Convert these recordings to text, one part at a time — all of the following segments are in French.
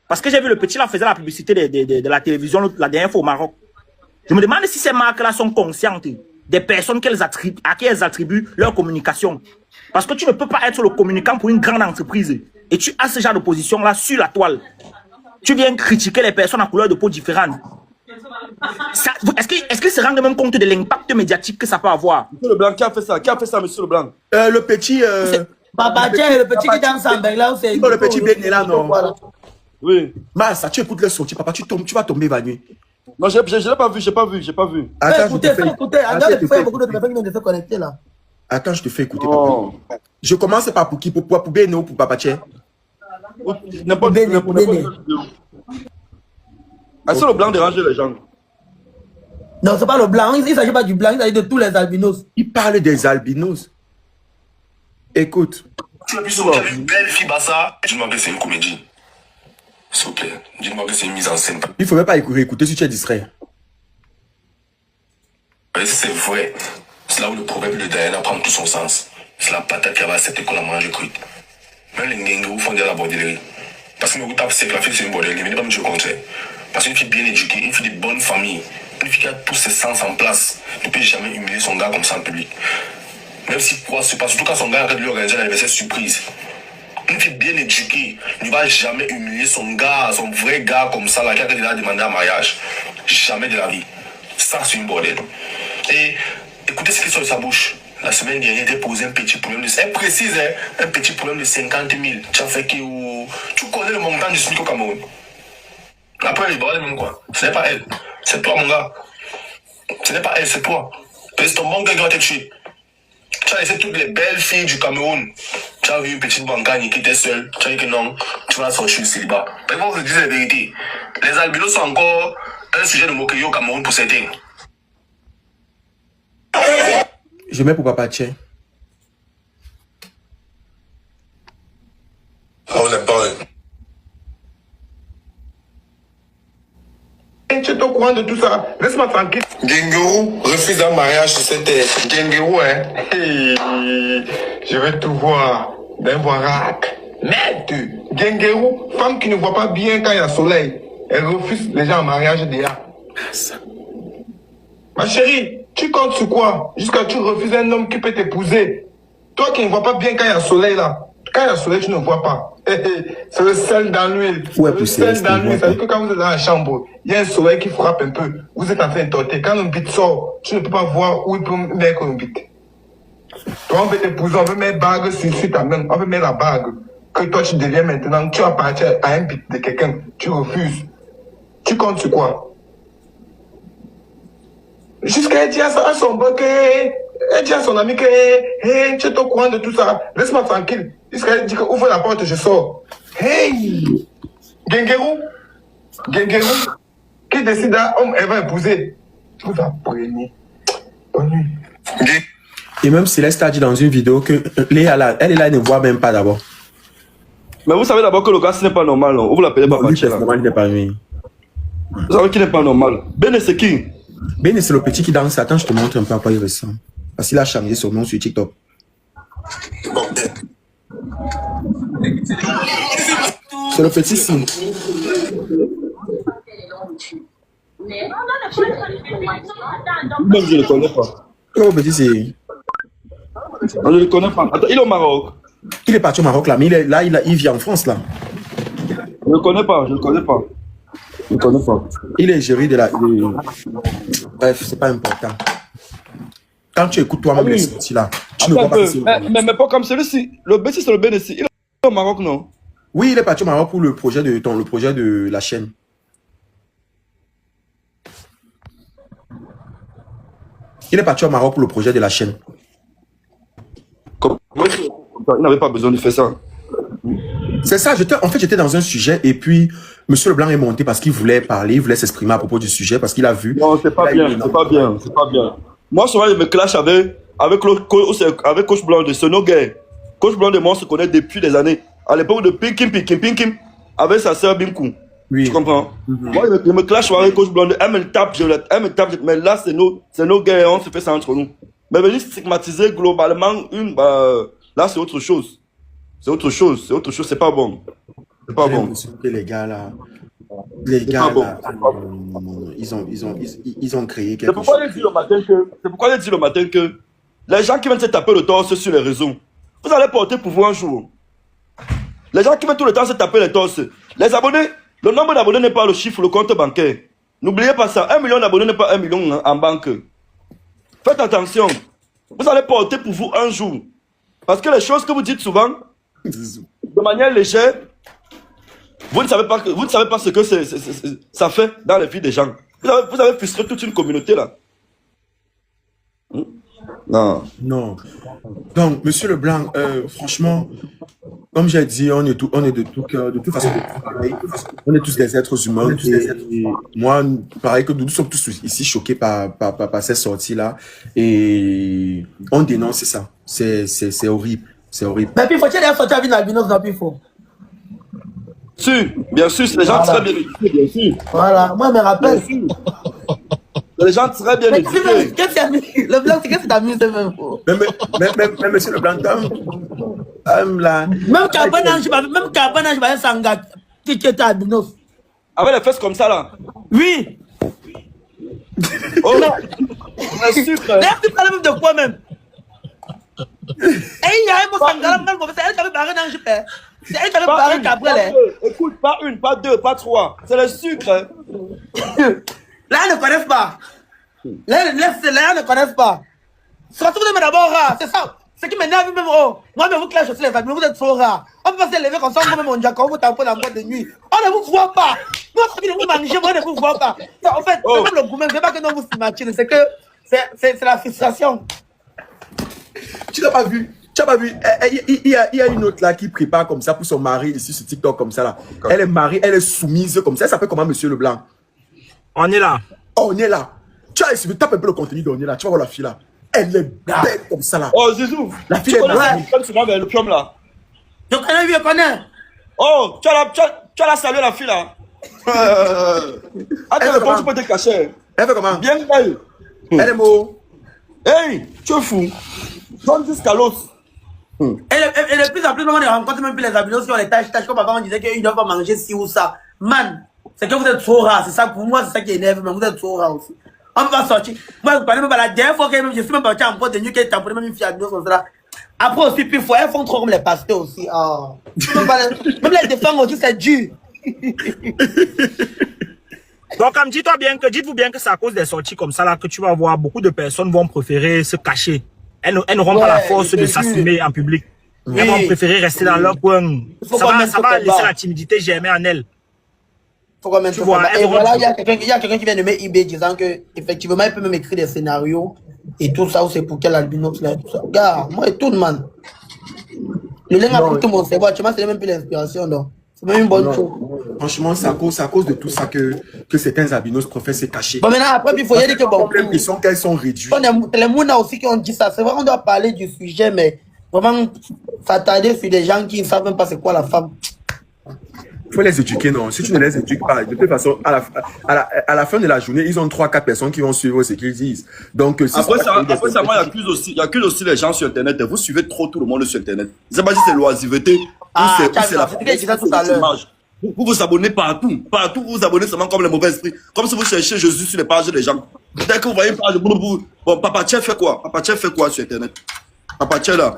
Parce que j'ai vu le petit là faisait la publicité de la télévision la dernière fois au Maroc. Je me demande si ces marques-là sont conscientes des personnes à qui elles attribuent leur communication. Parce que tu ne peux pas être le communicant pour une grande entreprise et tu as ce genre de position-là sur la toile. Tu viens critiquer les personnes à couleur de peau différente. Est-ce qu'ils se rendent même compte de l'impact médiatique que ça peut avoir? Monsieur Leblanc, qui a fait ça? Qui a fait ça, monsieur Leblanc? Le petit... Papa, tiens, le petit qui danse en là, c'est... Le petit béné là, non? Oui. Massa, tu écoutes le sortir, papa, tu vas tomber évanoui. Non, je l'ai pas vu, j'ai pas vu. Attends, écoutez, écoutez. Attends, il y a beaucoup de personnes qui viennent de se connecter là. Attends, je te fais écouter, papa. Je commence par pour qui? Pour Béné ou pour Papa Tché? N'importe quoi. Est-ce le blanc dérange les gens? Non, c'est pas le blanc. Il ne s'agit pas du blanc, il s'agit de tous les albinos. Il parle des albinos. Écoute. Tu as vu une belle fille Bassa, et tu m'as dit que c'est une comédie. S'il vous plaît, dis-moi que c'est une mise en scène. Il ne faut même pas écouter si tu es distrait. C'est vrai. C'est là où le proverbe de Diana prend tout son sens. C'est la patate qui avait à cette école à manger crue. Même les Ngengu font de la bordellerie. Parce que nous, c'est que la fille, c'est une bordellerie. Mais pas me conseil. Parce qu'une fille bien éduquée, une fille de bonne famille, une fille qui a tous ses sens en place, ne peut jamais humilier son gars comme ça en public. Même si quoi se passe, surtout quand son gars arrête de lui organiser un anniversaire surprise. Une fille bien éduquée ne va jamais humilier son gars, son vrai gars comme ça, là, qui a demandé un mariage. Jamais de la vie. Ça, c'est une bordel. Et écoutez ce qui sort de sa bouche. La semaine dernière, il a posé un petit problème de... Elle précise, hein, un petit problème de 50 000. Tu as fait que... Tu connais le montant du SMIC au Cameroun. Après, les bordels, même quoi. Ce n'est pas elle. C'est toi, mon gars. Ce n'est pas elle, c'est toi. Parce que ton bon gars qui va te tuer. Tu as laissé toutes les belles filles du Cameroun. Tu as vu une petite bancagne qui était seule. Tu as dit que non, tu vas sortir du célibat. Mais bon, je dis la vérité. Les albinos sont encore un sujet de moquerie au Cameroun pour certains. Je mets pour Papa Tché. On n'est pas... Tu es au courant de tout ça. Laisse-moi tranquille. Gengourou refuse un mariage sur cette terre. Gengourou, hein. Hey, je vais tout voir d'un voirac. Merde. Gengourou, femme qui ne voit pas bien quand il y a soleil. Elle refuse les gens en mariage déjà. Ma chérie, tu comptes sur quoi? Jusqu'à tu refuses un homme qui peut t'épouser. Toi qui ne vois pas bien quand il y a soleil là. Quand il y a soleil, tu ne vois pas. C'est le sel dans l'huile. Ouais, le sel dans l'huile. Ça veut dire que quand vous êtes dans la chambre, il y a un soleil qui frappe un peu. Vous êtes en train de torter. Quand un bit sort, tu ne peux pas voir où il peut mettre un bit. Toi, on veut t'épouser, on veut mettre bague sur ta main. On veut mettre la bague. Que toi, tu deviens maintenant, tu appartiens à un bit de quelqu'un. Tu refuses. Tu comptes sur quoi? Jusqu'à dire à son boc, elle dit à son ami que hey, tu es au courant de tout ça. Laisse-moi tranquille. Jusqu'à dit que ouvre la porte, je sors. Hey! Gengerou, qui décide d'un homme, elle va épouser. Tu vas prendre. Bonne nuit. Et même Céleste a dit dans une vidéo que Léa, là, elle ne voit même pas d'abord. Mais vous savez d'abord que le gars, ce n'est pas normal. Non? Vous l'appelez Papa Tché là. Il n'est pas lui. Vous savez qu'il n'est pas normal. Béné, c'est qui? Béné, c'est le petit qui danse. Attends, je te montre un peu à quoi il ressemble. Parce qu'il a changé son nom sur TikTok. C'est le petit signe. Même je ne le connais pas. Le petit signe. Non, je ne le connais pas. Attends, il est au Maroc. Il est parti au Maroc là, mais il vit en France là. Je ne le connais pas, je ne le connais pas. Je ne connais pas. Il est géré de la... Bref, c'est pas important. Quand tu écoutes toi-même les sorties là, tu ne vois pas que c'est... Mais pas comme celui-ci. Le Bessie, c'est le Bénessi. Il est au Maroc, non? Oui, il est parti au Maroc pour le projet de la chaîne. Il est parti au Maroc pour le projet de la chaîne. Il n'avait pas besoin de faire ça. C'est ça, en fait, j'étais dans un sujet et puis Monsieur Leblanc est monté parce qu'il voulait parler, il voulait s'exprimer à propos du sujet parce qu'il a vu... Non, c'est pas bien, c'est pas bien, c'est pas bien. Moi, souvent, je me clash avec Coach Blanc de Sono Gay. Coach Blanc de moi, on se connaît depuis des années. À l'époque de Pinkim, avec sa sœur Bimkou. Oui. Tu comprends? Moi, je me clash avec Coach Blanc de elle me tape, mais là, c'est nos gays, on se fait ça entre nous. Mais venir stigmatiser globalement là, c'est autre chose. C'est autre chose, c'est pas bon. C'est pas J'ai bon. l'impression que les gars là, C'est pas bon. ils ont créé C'est quelque pourquoi chose. j'ai dit le matin que, c'est pourquoi j'ai dit le matin que les gens qui viennent se taper le torse sur les réseaux, vous allez porter pouvoir un jour. Les gens qui viennent tout le temps se taper les torses, les abonnés, le nombre d'abonnés n'est pas le chiffre, le compte bancaire. N'oubliez pas ça, 1 million d'abonnés n'est pas 1 million en banque. Faites attention. Vous allez porter pour vous un jour. Parce que les choses que vous dites souvent, de manière légère, vous ne savez pas ce que ça fait dans la vie des gens. Vous avez frustré toute une communauté là. Non. Non. Donc, Monsieur Leblanc, franchement, comme j'ai dit, on est de tout cœur, de toute façon, pareil. On est tous des êtres humains. Et moi, pareil que nous sommes tous ici choqués par ces sorties-là. Et on dénonce ça. C'est horrible. C'est horrible. Mais puis, faut-il aller sortir avec une albinos, non, puis il faut. Bien sûr, c'est des gens très bien éduqués, bien sûr. Voilà, moi, je me rappelle. C'est des gens très bien Mais éduqués. qu'est-ce que le blanc, c'est qu'est-ce que t'as mis de même pour? Mais Monsieur Leblanc, là. Même Cabana, je vais s'engager. Tu es albinos. Avec les fesses comme ça là. Oui. Oh, le sucre. D'ailleurs, tu parles même de quoi même? Et il y a un mot sangala, même comme ça, elle t'avait barré dans le jupé. C'est elle t'avait barré Cabrel. Écoute, pas une, pas deux, pas trois. C'est le sucre. Là, ils ne connaissent pas. Là, ils ne connaissent pas. Surtout, vous êtes d'abord rare, c'est ça. Ce qui m'énerve même, oh, moi, mais vous clash aussi les amis, vous êtes trop rares. On peut pas se lever comme ça, on peut même on quand vous tampez dans la boîte de nuit. On ne vous voit pas. Nous, on ne vous mangez, moi, on ne vous voit pas. En fait, c'est même le gourmet, c'est pas que nous vous stigmatisons, c'est que c'est la frustration. Tu n'as pas vu? Tu n'as pas vu? Il y a une autre là qui prépare comme ça pour son mari ici sur TikTok comme ça là. Elle est mariée, elle est soumise comme ça. Elle s'appelle comment, Monsieur Leblanc? On est là. Oh, on est là. Tu as essayé, tape un peu le contenu de on est là. Tu vas voir la fille là. Elle est belle comme ça là. Oh, Zizou. La fille est connais belle. ça, souvent vers le pium là. Je connais, je connais. Oh, tu as la salué la fille là. Attends, comment tu peux te cacher? Elle fait comment? Bien belle. Elle est mot. Hey, tu es fou. Donne jusqu'à l'os. Et de plus en plus, on rencontre même plus les albinos qui ont les tâches, comme avant on disait qu'ils ne doivent pas manger ci ou ça. Man, c'est que vous êtes trop rares, c'est ça, pour moi, c'est ça qui énerve, mais vous êtes trop rares aussi. On ne peut pas sortir. Moi, je parlais même pas la dernière fois que je suis même parti en boîte de nuit, qui est tamponné même une fille albinos comme ça. Après aussi, puis, elles font trop comme les pasteurs aussi. Oh. Même les défendre aussi, c'est dur. Donc, comme dites-vous bien que c'est à cause des sorties comme ça là que tu vas voir beaucoup de personnes vont préférer se cacher. Elles n'auront pas la force de s'assumer en public. Oui. Elles vont préférer rester dans leur coin. Ça va laisser la timidité germer en elles. Faut quand même Tu vois, et voilà, il y a quelqu'un qui vient de mettre eBay disant que effectivement il peut même écrire des scénarios et tout ça, ou c'est pour quel albinos là, tout ça. Gars, moi et tout le monde. Le lien a pris tout mon cerveau, actuellement c'est même plus l'inspiration, donc c'est même une bonne chose. Franchement, c'est à cause de tout ça que certains albinos préfèrent se cacher. Bon, maintenant, après, il faut y dire que bon. J'ai l'impression qu'elles sont réduites. Les Mouna aussi qui ont dit ça. C'est vrai qu'on doit parler du sujet, mais vraiment s'attarder sur des gens qui ne savent même pas c'est quoi la femme. Il faut les éduquer, non. Si tu ne les éduques pas, de toute façon, à la fin de la journée, ils ont 3-4 personnes qui vont suivre ce qu'ils disent. Donc, si Après ça, moi, il accuse aussi les gens sur Internet. Vous suivez trop tout le monde sur Internet. Je ne sais pas si c'est l'oisiveté ou c'est la image. Vous vous abonnez partout. Partout, vous vous abonnez seulement comme les mauvais esprits. Comme si vous cherchez Jésus sur les pages des gens. Dès que vous voyez une page, bon, Papa Tchè fait quoi? Papa Tchè fait quoi sur Internet? Papa Tchè là.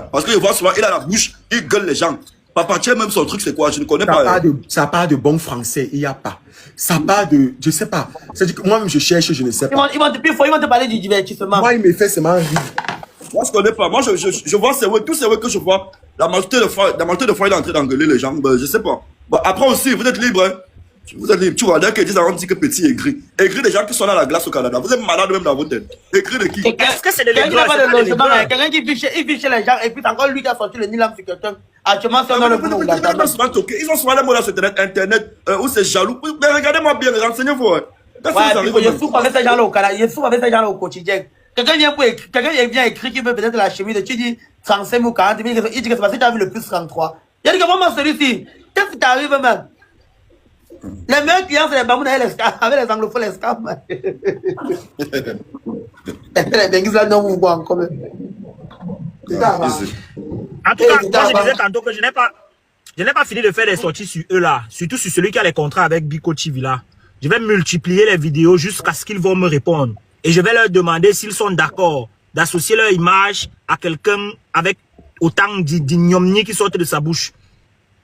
Parce que je vois souvent, il a la bouche, il gueule les gens. Papa Tchè, même son truc, c'est quoi? Je ne connais pas. Ça part de bon français, il n'y a pas. Ça part de, je ne sais pas. C'est-à-dire que moi-même, je cherche, je ne sais pas. Ils vont te parler du divertissement. Moi, il me fait seulement rire. Moi, je ne connais pas. Moi, je vois tous ces que je vois. La majorité de fois, il est en train d'engueuler les gens. Ben, je ne sais pas. Bon, après aussi, vous êtes libre. Hein? Vous êtes libre. Tu vois, dès qu'ils disent, on dit que petit aigri. Aigri des gens qui sont dans la glace au Canada. Vous êtes malade même dans votre tête. Aigri de qui? Est-ce que c'est de Quelqu'un l'aigreur? qui n'a pas de logement, quelqu'un qui vit chez les gens, et puis encore lui qui a sorti le Nilam sur quelqu'un. Actuellement, c'est dans le boulot. Ils ont souvent les mots là sur Internet, où c'est jaloux. Mais regardez-moi bien, renseignez-vous. Ouais, je souffre avec ces gens-là au Canada. Je souffre avec ces gens-là au quotidien. Quelqu'un vient écrire qui veut peut-être la chemise, tu dis 35 ou 40 000, il dit que c'est parce que tu as vu le plus 33. Il dit que vraiment celui-ci, qu'est-ce qui t'arrive même? Les meilleurs clients, c'est les bambous avec les anglophones, les scams. Les benguis là, non, vous voyez encore. En tout cas, moi, je disais tantôt que je n'ai pas. Je n'ai pas fini de faire des sorties sur eux là. Surtout sur celui qui a les contrats avec Biko TV là. Je vais multiplier les vidéos jusqu'à ce qu'ils vont me répondre. Et je vais leur demander s'ils sont d'accord d'associer leur image à quelqu'un avec autant d'ignominie qui sortent de sa bouche.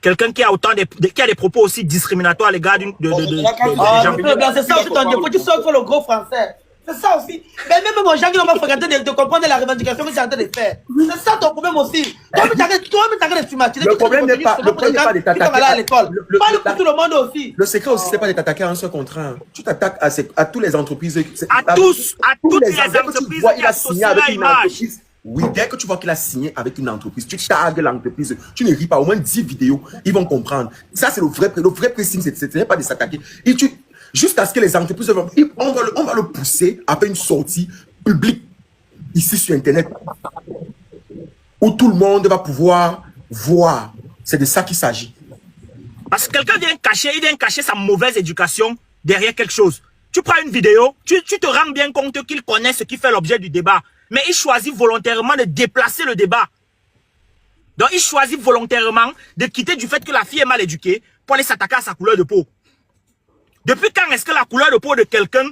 Quelqu'un qui a autant qui a des propos aussi discriminatoires à l'égard des gens. C'est ça aussi ton défaut, tu sors sur le gros français. C'est ça aussi. Mais même mon gens qui n'ont pas fréquenté de comprendre la revendication que tu es en train de faire. C'est ça ton problème aussi. Toi-même, t'arrêtes de stigmatiser. Le problème n'est pas de t'attaquer à l'école. Parle pour tout le monde aussi. Le secret aussi, c'est pas de t'attaquer à un seul contrat. Tu t'attaques à toutes les entreprises. À toutes les entreprises qui associent leur image. Oui, dès que tu vois qu'il a signé avec une entreprise, tu tagues l'entreprise, tu ne ris pas, au moins 10 vidéos, ils vont comprendre. Ça, c'est le vrai pressing, ce n'est pas de s'attaquer. Jusqu'à ce que les entreprises, on va le pousser après une sortie publique ici sur Internet, où tout le monde va pouvoir voir. C'est de ça qu'il s'agit. Parce que quelqu'un vient cacher sa mauvaise éducation derrière quelque chose. Tu prends une vidéo, tu te rends bien compte qu'il connaît ce qui fait l'objet du débat. Mais il choisit volontairement de déplacer le débat. Donc il choisit volontairement de quitter du fait que la fille est mal éduquée pour aller s'attaquer à sa couleur de peau. Depuis quand est-ce que la couleur de peau de quelqu'un